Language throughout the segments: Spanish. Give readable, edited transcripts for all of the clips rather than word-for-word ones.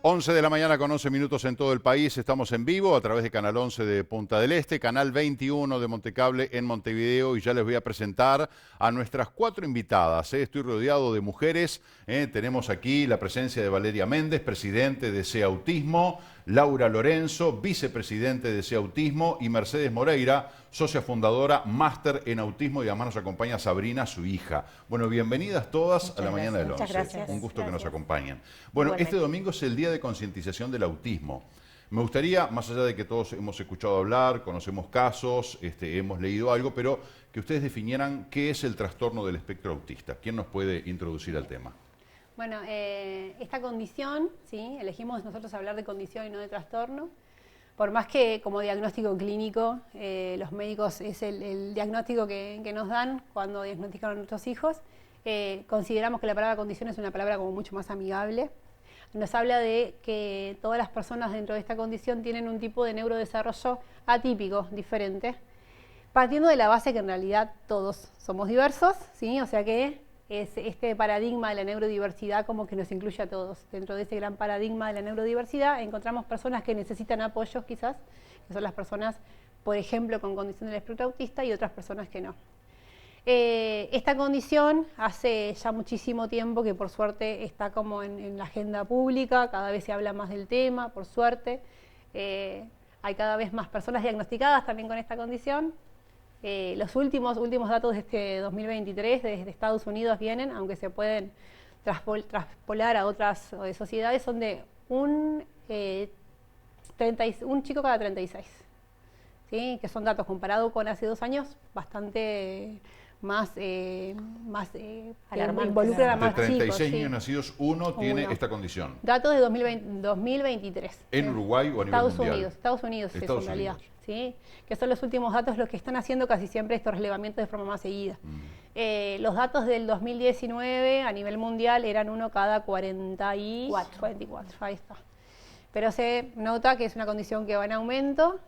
11 de la mañana con 11 minutos en todo el país. Estamos en vivo a través de Canal 11 de Punta del Este, Canal 21 de Montecable en Montevideo, y ya les voy a presentar a nuestras 4 invitadas. Estoy rodeado de mujeres. Tenemos aquí la presencia de Valeria Méndez, presidente de SEA Autismo, Laura Lorenzo, vicepresidente de SEA Autismo, y Mercedes Moreira, socia fundadora, máster en autismo, y además nos acompaña Sabrina, su hija. Bueno, bienvenidas todas a la mañana del 11. Muchas gracias. Un gusto que nos acompañen. Bueno, este domingo es el Día de Concientización del Autismo. Me gustaría, más allá de que todos hemos escuchado hablar, conocemos casos, hemos leído algo, pero que ustedes definieran qué es el trastorno del espectro autista. ¿Quién nos puede introducir al tema? Bueno, esta condición, ¿sí? Elegimos nosotros hablar de condición y no de trastorno, por más que como diagnóstico clínico, los médicos es el diagnóstico que nos dan cuando diagnostican a nuestros hijos. Consideramos que la palabra condición es una palabra como mucho más amigable. Nos habla de que todas las personas dentro de esta condición tienen un tipo de neurodesarrollo atípico, diferente, partiendo de la base que en realidad todos somos diversos, ¿sí? O sea que es este paradigma de la neurodiversidad como que nos incluye a todos. Dentro de ese gran paradigma de la neurodiversidad encontramos personas que necesitan apoyos quizás, que son las personas, por ejemplo, con condición del espectro autista, y otras personas que no. Esta condición hace ya muchísimo tiempo que por suerte está como en la agenda pública, cada vez se habla más del tema, por suerte. Hay cada vez más personas diagnosticadas también con esta condición. Los últimos datos de este 2023 desde Estados Unidos vienen, aunque se pueden traspolar a otras sociedades, son de un chico cada 36, ¿sí? Que son datos comparados con hace 2 años bastante más alarmantes. Involucran a más chicos. De 36 chicos, niños nacidos, uno tiene esta condición. Datos de 2023. ¿En Uruguay o a nivel mundial? Estados Unidos es en realidad. ¿Sí? Que son los últimos datos los que están haciendo casi siempre estos relevamientos de forma más seguida. Los datos del 2019 a nivel mundial eran 1 cada 44. Ahí está. Pero se nota que es una condición que va en aumento.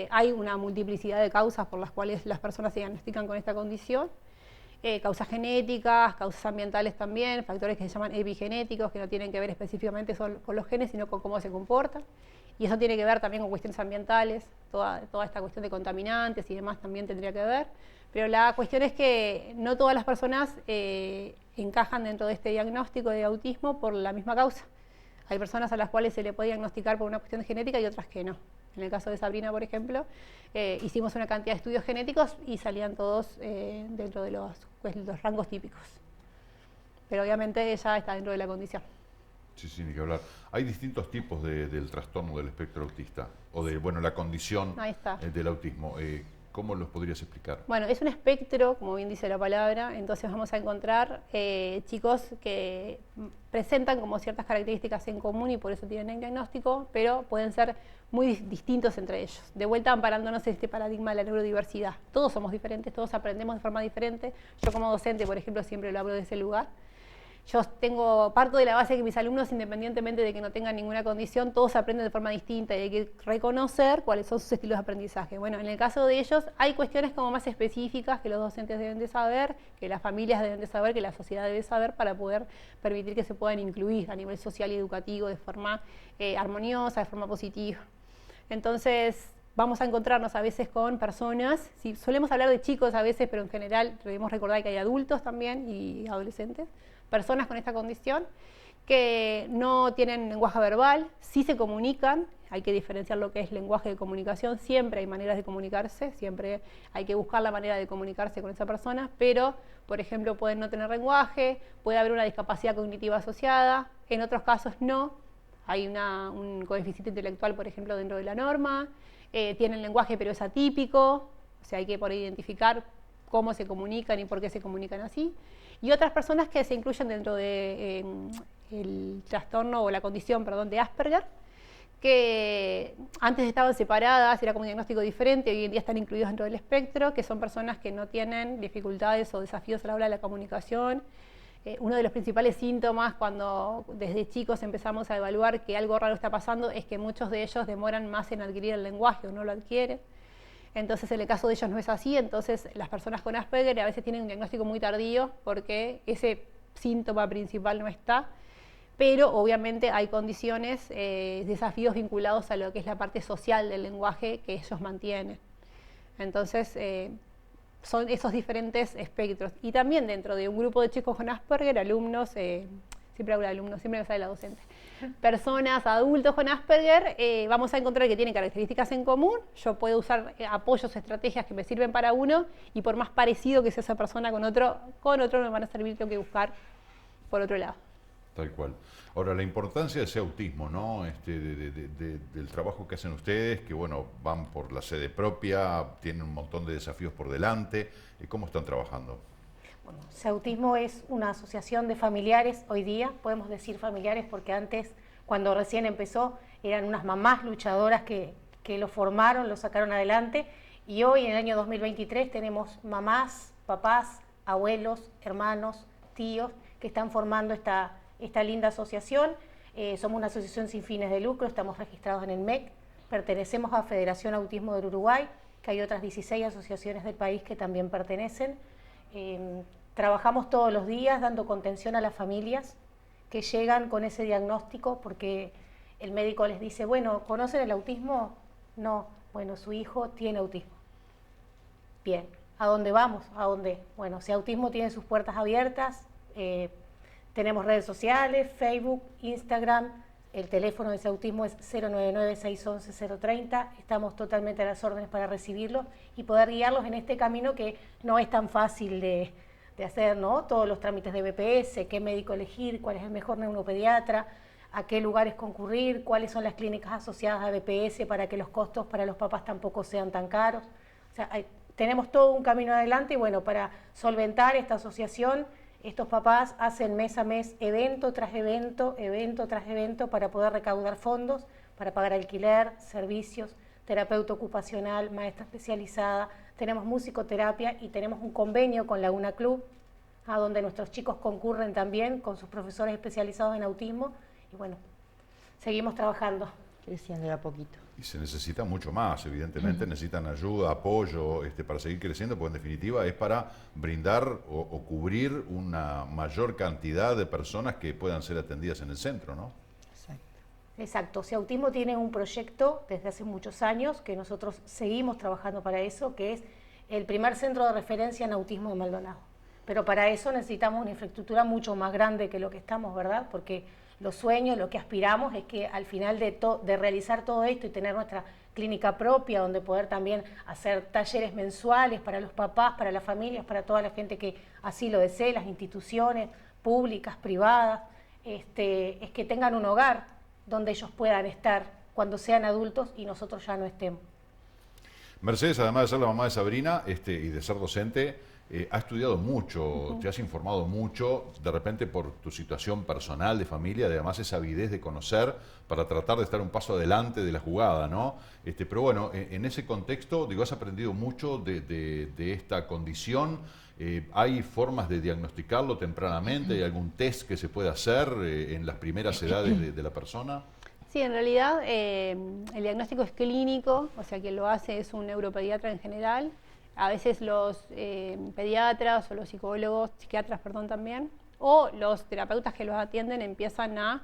Hay una multiplicidad de causas por las cuales las personas se diagnostican con esta condición. Causas genéticas, causas ambientales también, factores que se llaman epigenéticos, que no tienen que ver específicamente con los genes, sino con cómo se comportan. Y eso tiene que ver también con cuestiones ambientales, toda esta cuestión de contaminantes y demás también tendría que ver. Pero la cuestión es que no todas las personas encajan dentro de este diagnóstico de autismo por la misma causa. Hay personas a las cuales se le puede diagnosticar por una cuestión genética y otras que no. En el caso de Sabrina, por ejemplo, hicimos una cantidad de estudios genéticos y salían todos dentro de los rangos típicos. Pero obviamente ella está dentro de la condición. Sí, ni que hablar. Hay distintos tipos del trastorno del espectro autista, o de, la condición del autismo. ¿Cómo los podrías explicar? Bueno, es un espectro, como bien dice la palabra, entonces vamos a encontrar chicos que presentan como ciertas características en común y por eso tienen el diagnóstico, pero pueden ser muy distintos entre ellos. De vuelta amparándonos en este paradigma de la neurodiversidad. Todos somos diferentes, todos aprendemos de forma diferente. Yo como docente, por ejemplo, siempre lo hablo de ese lugar. Yo parto de la base que mis alumnos, independientemente de que no tengan ninguna condición, todos aprenden de forma distinta y hay que reconocer cuáles son sus estilos de aprendizaje. Bueno, en el caso de ellos hay cuestiones como más específicas que los docentes deben de saber, que las familias deben de saber, que la sociedad debe saber para poder permitir que se puedan incluir a nivel social y educativo de forma armoniosa, de forma positiva. Entonces, vamos a encontrarnos a veces con personas, solemos hablar de chicos a veces, pero en general debemos recordar que hay adultos también y adolescentes, personas con esta condición que no tienen lenguaje verbal, sí se comunican, hay que diferenciar lo que es lenguaje de comunicación, siempre hay maneras de comunicarse, siempre hay que buscar la manera de comunicarse con esa persona, pero, por ejemplo, pueden no tener lenguaje, puede haber una discapacidad cognitiva asociada, en otros casos no, hay un coeficiente intelectual, por ejemplo, dentro de la norma, tienen lenguaje pero es atípico, o sea, hay que poder identificar cómo se comunican y por qué se comunican así. Y otras personas que se incluyen dentro de el trastorno o la condición, de Asperger, que antes estaban separadas, era como un diagnóstico diferente, hoy en día están incluidos dentro del espectro, que son personas que no tienen dificultades o desafíos a la hora de la comunicación, Uno de los principales síntomas cuando desde chicos empezamos a evaluar que algo raro está pasando es que muchos de ellos demoran más en adquirir el lenguaje o no lo adquieren. Entonces, en el caso de ellos no es así, entonces las personas con Asperger a veces tienen un diagnóstico muy tardío porque ese síntoma principal no está, pero obviamente hay condiciones, desafíos vinculados a lo que es la parte social del lenguaje que ellos mantienen. Entonces, son esos diferentes espectros. Y también dentro de un grupo de chicos con Asperger, alumnos, siempre hablo de alumnos, siempre me sale la docente, personas, adultos con Asperger, vamos a encontrar que tienen características en común. Yo puedo usar apoyos, estrategias que me sirven para uno, y por más parecido que sea esa persona con otro me van a servir, tengo que buscar por otro lado. Tal cual. Ahora, la importancia de ese autismo, ¿no? Del trabajo que hacen ustedes, que bueno, van por la sede propia, tienen un montón de desafíos por delante. ¿Cómo están trabajando? Bueno, Autismo es una asociación de familiares hoy día, podemos decir familiares porque antes, cuando recién empezó, eran unas mamás luchadoras que lo formaron, lo sacaron adelante, y hoy, en el año 2023, tenemos mamás, papás, abuelos, hermanos, tíos, que están formando esta linda asociación. Somos una asociación sin fines de lucro, estamos registrados en el MEC, pertenecemos a Federación Autismo del Uruguay, que hay otras 16 asociaciones del país que también pertenecen. Trabajamos todos los días dando contención a las familias que llegan con ese diagnóstico, porque el médico les dice, bueno, ¿conocen el autismo? No, bueno, su hijo tiene autismo. Bien, ¿a dónde vamos? ¿A dónde? Bueno, si Autismo tiene sus puertas abiertas, tenemos redes sociales, Facebook, Instagram, el teléfono de Autismo es 099-611-030, estamos totalmente a las órdenes para recibirlos y poder guiarlos en este camino que no es tan fácil de hacer, ¿no? Todos los trámites de BPS, qué médico elegir, cuál es el mejor neuropediatra, a qué lugares concurrir, cuáles son las clínicas asociadas a BPS para que los costos para los papás tampoco sean tan caros. O sea, tenemos todo un camino adelante y bueno, para solventar esta asociación, estos papás hacen mes a mes evento tras evento, evento tras evento para poder recaudar fondos, para pagar alquiler, servicios, terapeuta ocupacional, maestra especializada, tenemos musicoterapia y tenemos un convenio con Laguna Club, a donde nuestros chicos concurren también con sus profesores especializados en autismo y bueno, seguimos trabajando. Creciendo de a poquito. Y se necesita mucho más, evidentemente necesitan ayuda, apoyo para seguir creciendo, porque en definitiva es para brindar o cubrir una mayor cantidad de personas que puedan ser atendidas en el centro, ¿no? Exacto, Autismo tiene un proyecto desde hace muchos años que nosotros seguimos trabajando para eso, que es el primer centro de referencia en autismo de Maldonado. Pero para eso necesitamos una infraestructura mucho más grande que lo que estamos, ¿verdad? Porque los sueños, lo que aspiramos es que al final de realizar todo esto y tener nuestra clínica propia, donde poder también hacer talleres mensuales para los papás, para las familias, para toda la gente que así lo desee, las instituciones públicas, privadas, es que tengan un hogar donde ellos puedan estar cuando sean adultos y nosotros ya no estemos. Mercedes, además de ser la mamá de Sabrina y de ser docente, ha estudiado mucho, te has informado mucho, de repente por tu situación personal, de familia, además esa avidez de conocer para tratar de estar un paso adelante de la jugada, ¿no? Pero bueno, en ese contexto, digo, has aprendido mucho de esta condición. ¿Hay formas de diagnosticarlo tempranamente? ¿Hay algún test que se puede hacer en las primeras edades de la persona? Sí, en realidad el diagnóstico es clínico, o sea, quien lo hace es un neuropediatra en general. A veces los pediatras o los psiquiatras, también, o los terapeutas que los atienden empiezan a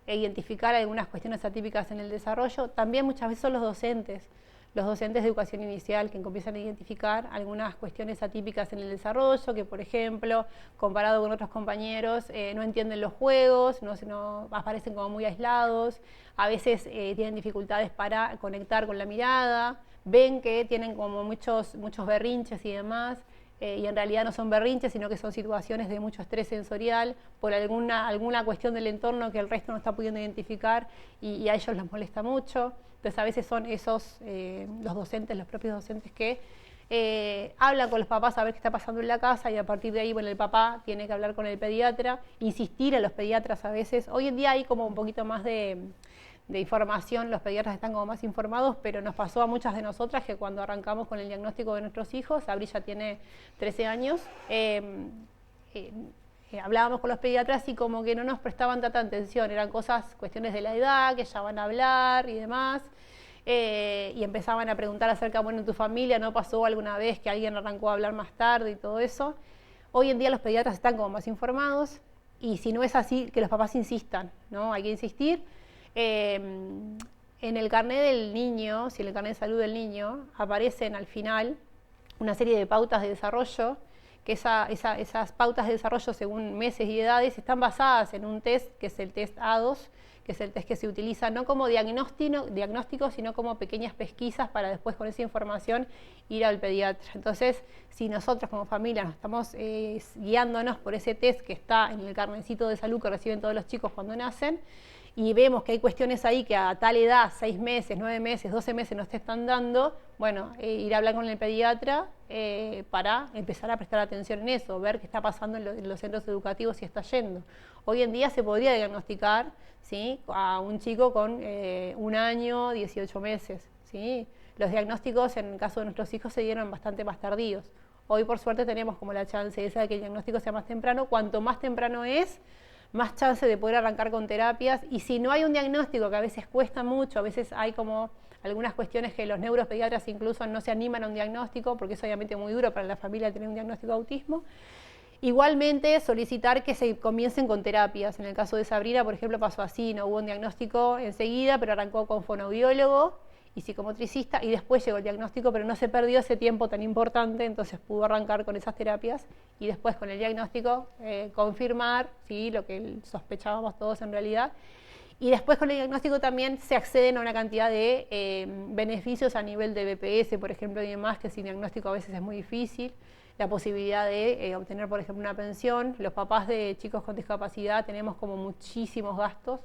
identificar algunas cuestiones atípicas en el desarrollo. También muchas veces son los docentes de educación inicial que empiezan a identificar algunas cuestiones atípicas en el desarrollo, que por ejemplo, comparado con otros compañeros, no entienden los juegos, no aparecen como muy aislados, a veces tienen dificultades para conectar con la mirada, ven que tienen como muchos berrinches y demás, y en realidad no son berrinches, sino que son situaciones de mucho estrés sensorial por alguna cuestión del entorno que el resto no está pudiendo identificar y a ellos les molesta mucho. Entonces a veces son esos, los propios docentes que hablan con los papás a ver qué está pasando en la casa y a partir de ahí, bueno, el papá tiene que hablar con el pediatra, insistir a los pediatras a veces. Hoy en día hay como un poquito más de información, los pediatras están como más informados, pero nos pasó a muchas de nosotras que cuando arrancamos con el diagnóstico de nuestros hijos, Sabri ya tiene 13 años, hablábamos con los pediatras y como que no nos prestaban tanta atención, eran cuestiones de la edad, que ya van a hablar y demás. Y empezaban a preguntar acerca, bueno, en tu familia no pasó alguna vez que alguien arrancó a hablar más tarde y todo eso. Hoy en día los pediatras están como más informados y si no es así, que los papás insistan, ¿no? Hay que insistir. En el carnet del niño, si en el carnet de salud del niño, aparecen al final una serie de pautas de desarrollo, que esas pautas de desarrollo según meses y edades están basadas en un test, que es el test A2, que es el test que se utiliza no como diagnóstico, sino como pequeñas pesquisas para después con esa información ir al pediatra. Entonces, si nosotros como familia nos estamos guiándonos por ese test que está en el carnecito de salud que reciben todos los chicos cuando nacen, y vemos que hay cuestiones ahí que a tal edad, 6 meses, 9 meses, 12 meses nos te están dando, bueno, ir a hablar con el pediatra para empezar a prestar atención en eso, ver qué está pasando en los centros educativos y está yendo. Hoy en día se podría diagnosticar, ¿sí?, a un chico con 1 año, 18 meses, ¿sí? Los diagnósticos en el caso de nuestros hijos se dieron bastante más tardíos. Hoy por suerte tenemos como la chance esa de que el diagnóstico sea más temprano. Cuanto más temprano es, más chance de poder arrancar con terapias, y si no hay un diagnóstico, que a veces cuesta mucho, a veces hay como algunas cuestiones que los neuropediatras incluso no se animan a un diagnóstico, porque es obviamente muy duro para la familia tener un diagnóstico de autismo. Igualmente solicitar que se comiencen con terapias. En el caso de Sabrina, por ejemplo, pasó así, no hubo un diagnóstico enseguida, pero arrancó con fonoaudiólogo y psicomotricista, y después llegó el diagnóstico, pero no se perdió ese tiempo tan importante, entonces pudo arrancar con esas terapias y después con el diagnóstico confirmar, ¿sí?, lo que sospechábamos todos en realidad. Y después con el diagnóstico también se acceden a una cantidad de beneficios a nivel de BPS, por ejemplo, y demás, que sin diagnóstico a veces es muy difícil. La posibilidad de obtener, por ejemplo, una pensión. Los papás de chicos con discapacidad tenemos como muchísimos gastos.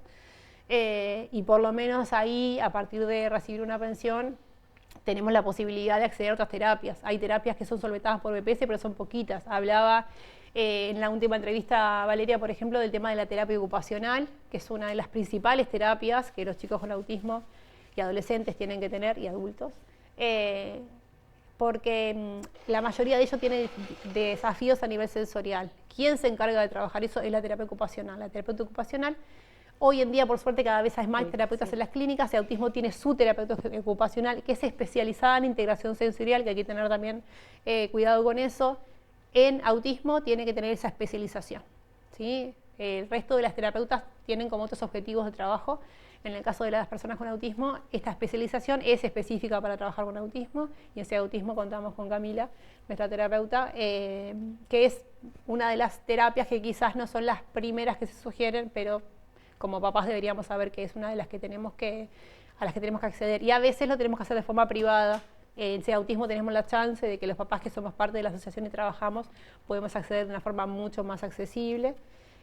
Y por lo menos ahí, a partir de recibir una pensión, tenemos la posibilidad de acceder a otras terapias. Hay terapias que son solventadas por BPS, pero son poquitas. Hablaba en la última entrevista Valeria, por ejemplo, del tema de la terapia ocupacional, que es una de las principales terapias que los chicos con autismo y adolescentes tienen que tener, y adultos, porque la mayoría de ellos tiene desafíos a nivel sensorial. ¿Quién se encarga de trabajar eso? Es la terapia ocupacional. La terapeuta ocupacional, hoy en día, por suerte, cada vez hay más terapeutas en las clínicas. El autismo tiene su terapeuta ocupacional, que es especializada en integración sensorial, que hay que tener también cuidado con eso. En autismo tiene que tener esa especialización, ¿sí? El resto de las terapeutas tienen como otros objetivos de trabajo. En el caso de las personas con autismo, esta especialización es específica para trabajar con autismo, y en ese autismo contamos con Camila, nuestra terapeuta, que es una de las terapias que quizás no son las primeras que se sugieren, pero como papás deberíamos saber que es una de las que a las que tenemos que acceder, y a veces lo tenemos que hacer de forma privada. En ese autismo tenemos la chance de que los papás que somos parte de la asociación y trabajamos podemos acceder de una forma mucho más accesible.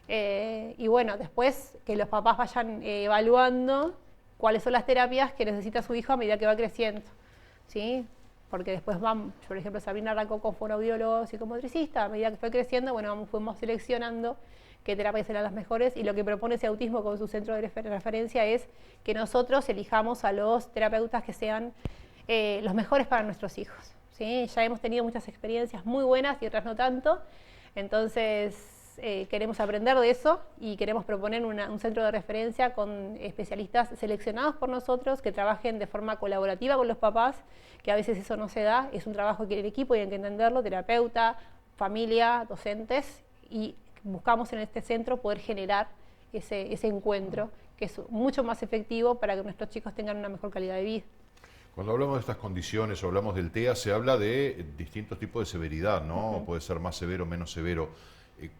Y bueno, después que los papás vayan evaluando cuáles son las terapias que necesita su hijo a medida que va creciendo, ¿sí? Porque después por ejemplo, Sabrina arrancó con fonoaudiólogo psicomotricista, a medida que fue creciendo, bueno, fuimos seleccionando qué terapias eran las mejores, y lo que propone ese autismo con su centro de referencia es que nosotros elijamos a los terapeutas que sean los mejores para nuestros hijos, ¿sí? Ya hemos tenido muchas experiencias muy buenas y otras no tanto, entonces queremos aprender de eso y queremos proponer un centro de referencia con especialistas seleccionados por nosotros que trabajen de forma colaborativa con los papás, que a veces eso no se da, es un trabajo que el equipo y hay que entenderlo, terapeuta, familia, docentes, y buscamos en este centro poder generar ese encuentro que es mucho más efectivo para que nuestros chicos tengan una mejor calidad de vida. Cuando hablamos de estas condiciones o hablamos del TEA, se habla de distintos tipos de severidad, ¿no? Puede ser más severo o menos severo.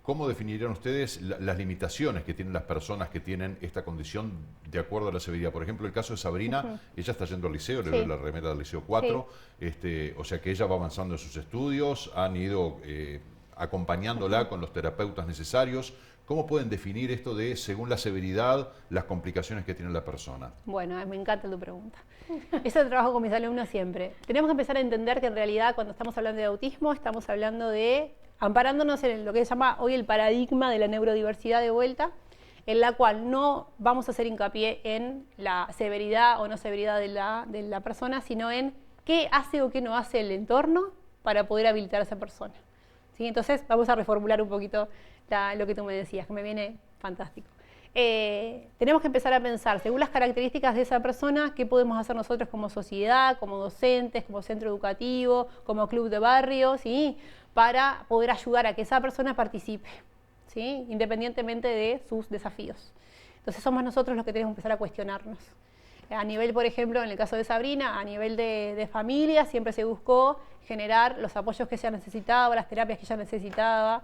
¿Cómo definirían ustedes las limitaciones que tienen las personas que tienen esta condición de acuerdo a la severidad? Por ejemplo, el caso de Sabrina, ella está yendo al liceo, le veo la remera del liceo 4, o sea que ella va avanzando en sus estudios, han ido acompañándola con los terapeutas necesarios. ¿Cómo pueden definir esto de, según la severidad, las complicaciones que tiene la persona? Bueno, me encanta tu pregunta. Eso lo trabajo con mis alumnos siempre. Tenemos que empezar a entender que en realidad cuando estamos hablando de autismo, estamos hablando de, amparándonos en lo que se llama hoy el paradigma de la neurodiversidad de vuelta, en la cual no vamos a hacer hincapié en la severidad o no severidad de la persona, sino en qué hace o qué no hace el entorno para poder habilitar a esa persona, ¿sí? Entonces vamos a reformular un poquito lo que tú me decías, que me viene fantástico. Tenemos que empezar a pensar, según las características de esa persona, qué podemos hacer nosotros como sociedad, como docentes, como centro educativo, como club de barrio, ¿sí? Para poder ayudar a que esa persona participe, ¿sí? Independientemente de sus desafíos. Entonces somos nosotros los que tenemos que empezar a cuestionarnos. A nivel, por ejemplo, en el caso de Sabrina, a nivel de familia, siempre se buscó generar los apoyos que ella necesitaba, las terapias que ella necesitaba.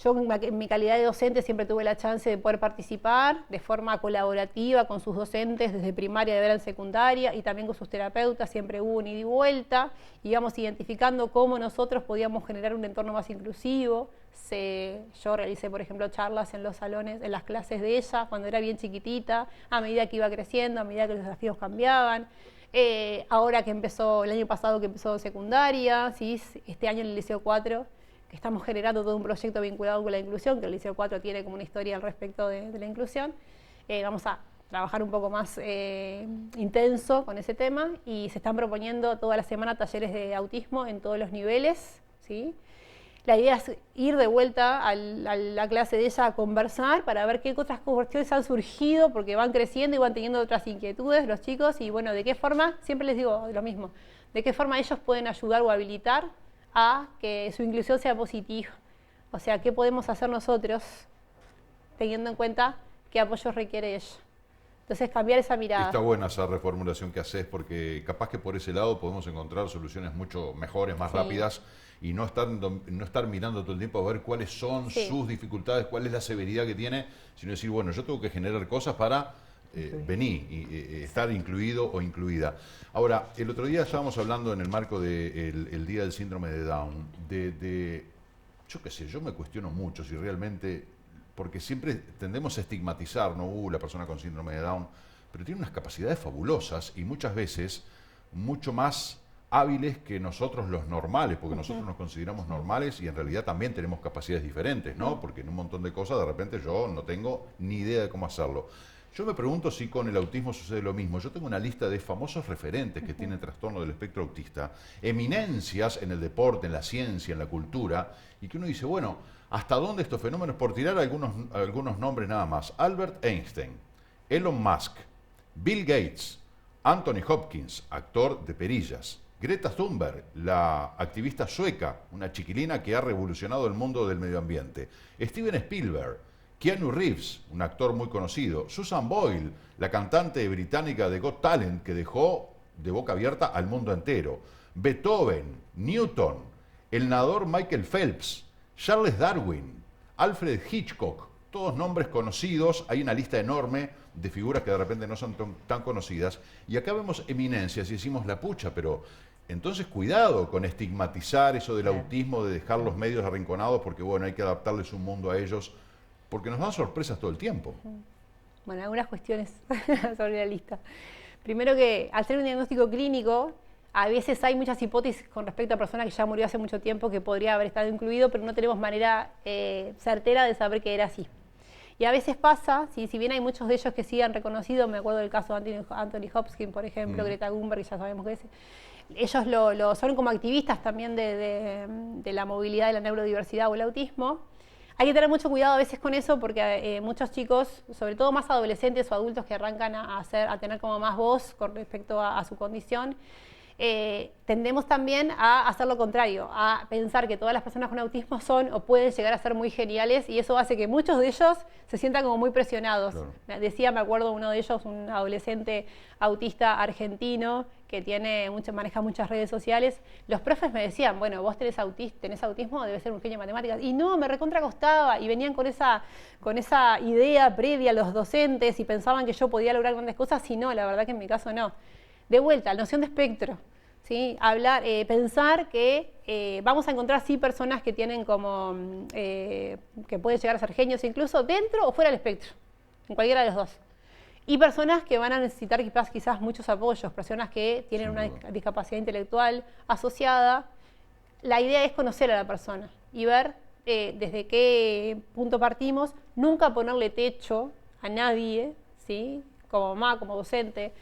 Yo en mi calidad de docente siempre tuve la chance de poder participar de forma colaborativa con sus docentes desde primaria, de en secundaria y también con sus terapeutas, siempre hubo un ida y vuelta, íbamos identificando cómo nosotros podíamos generar un entorno más inclusivo. Yo realicé, por ejemplo, charlas en los salones, en las clases de ella, cuando era bien chiquitita, a medida que iba creciendo, a medida que los desafíos cambiaban. Ahora que empezó, el año pasado que empezó secundaria, ¿sí? Este año en el Liceo 4, que estamos generando todo un proyecto vinculado con la inclusión, que el Liceo 4 tiene como una historia al respecto de la inclusión. Vamos a trabajar un poco más intenso con ese tema y se están proponiendo toda la semana talleres de autismo en todos los niveles, ¿sí? La idea es ir de vuelta a la clase de ella a conversar para ver qué otras cuestiones han surgido, porque van creciendo y van teniendo otras inquietudes los chicos, y bueno, de qué forma, siempre les digo lo mismo, de qué forma ellos pueden ayudar o habilitar a que su inclusión sea positiva. O sea, qué podemos hacer nosotros teniendo en cuenta qué apoyo requiere ella. Entonces, cambiar esa mirada. Está buena esa reformulación que haces, porque capaz que por ese lado podemos encontrar soluciones mucho mejores, más rápidas, y no estar mirando todo el tiempo a ver cuáles son sus dificultades, cuál es la severidad que tiene, sino decir, bueno, yo tengo que generar cosas para venir y estar incluido o incluida. Ahora, el otro día estábamos hablando en el marco del Día del Síndrome de Down, yo qué sé, yo me cuestiono mucho si realmente, porque siempre tendemos a estigmatizar, ¿no? La persona con síndrome de Down, pero tiene unas capacidades fabulosas y muchas veces mucho más hábiles que nosotros los normales, porque nosotros nos consideramos normales y en realidad también tenemos capacidades diferentes, ¿no? Porque en un montón de cosas de repente yo no tengo ni idea de cómo hacerlo. Yo me pregunto si con el autismo sucede lo mismo. Yo tengo una lista de famosos referentes que tienen trastorno del espectro autista, eminencias en el deporte, en la ciencia, en la cultura, y que uno dice, bueno, ¿hasta dónde estos fenómenos? Por tirar algunos nombres nada más. Albert Einstein, Elon Musk, Bill Gates, Anthony Hopkins, actor de perillas, Greta Thunberg, la activista sueca, una chiquilina que ha revolucionado el mundo del medio ambiente, Steven Spielberg, Keanu Reeves, un actor muy conocido, Susan Boyle, la cantante británica de Got Talent, que dejó de boca abierta al mundo entero, Beethoven, Newton, el nadador Michael Phelps, Charles Darwin, Alfred Hitchcock, todos nombres conocidos. Hay una lista enorme de figuras que de repente no son tan conocidas, y acá vemos eminencias y decimos la pucha, pero entonces cuidado con estigmatizar eso del autismo, de dejar los medios arrinconados, porque bueno, hay que adaptarles un mundo a ellos, porque nos dan sorpresas todo el tiempo. Bueno, algunas cuestiones sobre la lista. Primero, que al ser un diagnóstico clínico, a veces hay muchas hipótesis con respecto a personas que ya murió hace mucho tiempo que podría haber estado incluido, pero no tenemos manera certera de saber que era así. Y a veces pasa, si bien hay muchos de ellos que sí han reconocido, me acuerdo del caso de Anthony Hopkins, por ejemplo, Greta Thunberg, que ya sabemos que es, ellos son como activistas también de la movilidad, de la neurodiversidad o el autismo. Hay que tener mucho cuidado a veces con eso, porque muchos chicos, sobre todo más adolescentes o adultos que arrancan a tener como más voz con respecto a su condición, tendemos también a hacer lo contrario, a pensar que todas las personas con autismo son o pueden llegar a ser muy geniales, y eso hace que muchos de ellos se sientan como muy presionados. Claro. Me acuerdo uno de ellos, un adolescente autista argentino que maneja muchas redes sociales. Los profes me decían, bueno, vos tenés autismo, debe ser un genio de matemáticas. Y no, me recontra costaba, y venían con esa idea previa a los docentes y pensaban que yo podía lograr grandes cosas, y no, la verdad que en mi caso no. De vuelta, la noción de espectro, ¿sí? Pensar que vamos a encontrar sí personas que tienen como, que pueden llegar a ser genios incluso dentro o fuera del espectro, en cualquiera de los dos. Y personas que van a necesitar quizás muchos apoyos, personas que tienen una discapacidad intelectual asociada. La idea es conocer a la persona y ver desde qué punto partimos, nunca ponerle techo a nadie, ¿sí? Como mamá, como docente,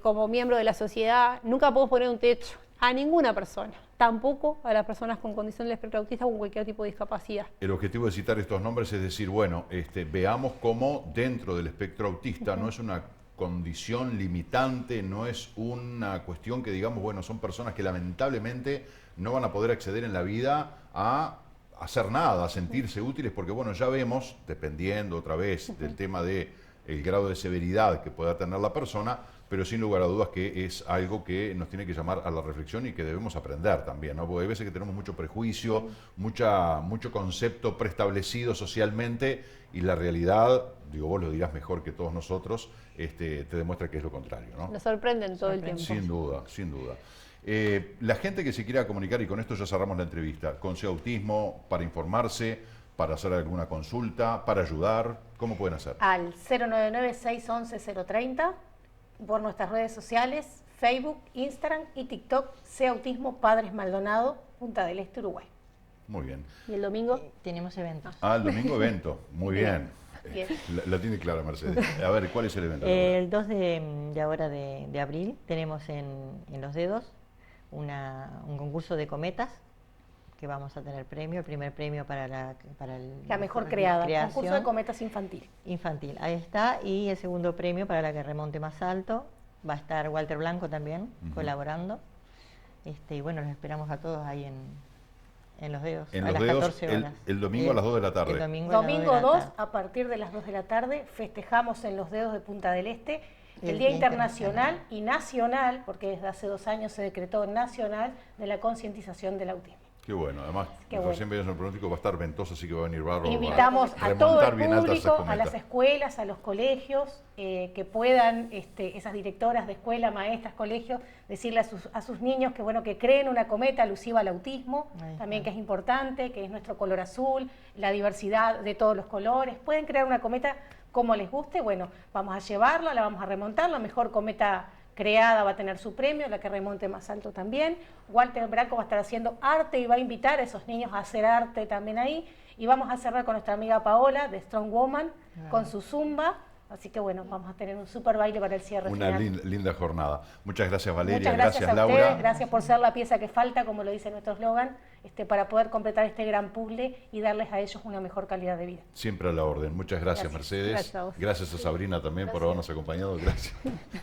como miembro de la sociedad, nunca podemos poner un techo a ninguna persona, tampoco a las personas con condición del espectro autista o con cualquier tipo de discapacidad. El objetivo de citar estos nombres es decir, bueno, veamos cómo dentro del espectro autista no es una condición limitante, no es una cuestión que digamos, bueno, son personas que lamentablemente no van a poder acceder en la vida a hacer nada, a sentirse útiles, porque bueno, ya vemos, dependiendo otra vez del tema de el grado de severidad que pueda tener la persona, pero sin lugar a dudas que es algo que nos tiene que llamar a la reflexión y que debemos aprender también, ¿no? Porque hay veces que tenemos mucho prejuicio, mucho concepto preestablecido socialmente y la realidad, digo, vos lo dirás mejor que todos nosotros, te demuestra que es lo contrario, ¿no? Nos sorprenden todo el tiempo. Sin duda, sin duda. La gente que se quiera comunicar, y con esto ya cerramos la entrevista, con SEA Autismo, para informarse, para hacer alguna consulta, para ayudar, ¿cómo pueden hacer? Al 099-611-030, por nuestras redes sociales, Facebook, Instagram y TikTok, SEA Autismo Padres Maldonado, Punta del Este, Uruguay. Muy bien. ¿Y el domingo? Tenemos eventos. Ah, el domingo evento, muy bien. Bien. La tiene clara Mercedes. A ver, ¿cuál es el evento? El 2 de abril tenemos en Los Dedos un concurso de cometas que vamos a tener premio, el primer premio para la mejor creada, creación concurso de cometas infantil. Infantil, ahí está, y el segundo premio para la que remonte más alto, va a estar Walter Blanco también colaborando, y bueno, los esperamos a todos ahí en Los Dedos, en a Los las Dedos, 14 horas. El domingo a las 2 de la tarde. El domingo Domingo a las 2 de la 2, tarde. a partir de las 2 de la tarde, festejamos en Los Dedos de Punta del Este el Día Día Internacional y Nacional, porque desde hace 2 años se decretó nacional, de la concientización del autismo. Qué bueno, además, Qué recién veíamos el pronóstico, va a estar ventoso, así que va a venir bárbaro. Invitamos para a todo el remontar bien altas esas público, a cometas. las escuelas, a los colegios, que puedan, esas directoras de escuela, maestras, colegios, decirle a sus niños que bueno, que creen una cometa alusiva al autismo, también que es importante, que es nuestro color azul, la diversidad de todos los colores. Pueden crear una cometa como les guste, bueno, vamos a llevarla, la vamos a remontar, la mejor cometa creada va a tener su premio, la que remonte más alto también. Walter Blanco va a estar haciendo arte y va a invitar a esos niños a hacer arte también ahí. Y vamos a cerrar con nuestra amiga Paola de Strong Woman, con su zumba. Así que bueno, vamos a tener un super baile para el cierre Una final. linda jornada. Muchas gracias Valeria, Muchas gracias a Laura. ustedes, gracias por ser la pieza que falta, como lo dice nuestro eslogan, para poder completar este gran puzzle y darles a ellos una mejor calidad de vida. Siempre a la orden. Muchas gracias, Mercedes. Gracias a vos. Gracias a Sabrina también por habernos acompañado. Gracias.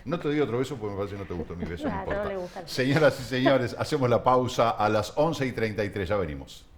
No te doy otro beso porque me parece que no te gustó mi beso. Claro, no importa. no le gusta. Señoras y señores, hacemos la pausa a las 11:33. Ya venimos.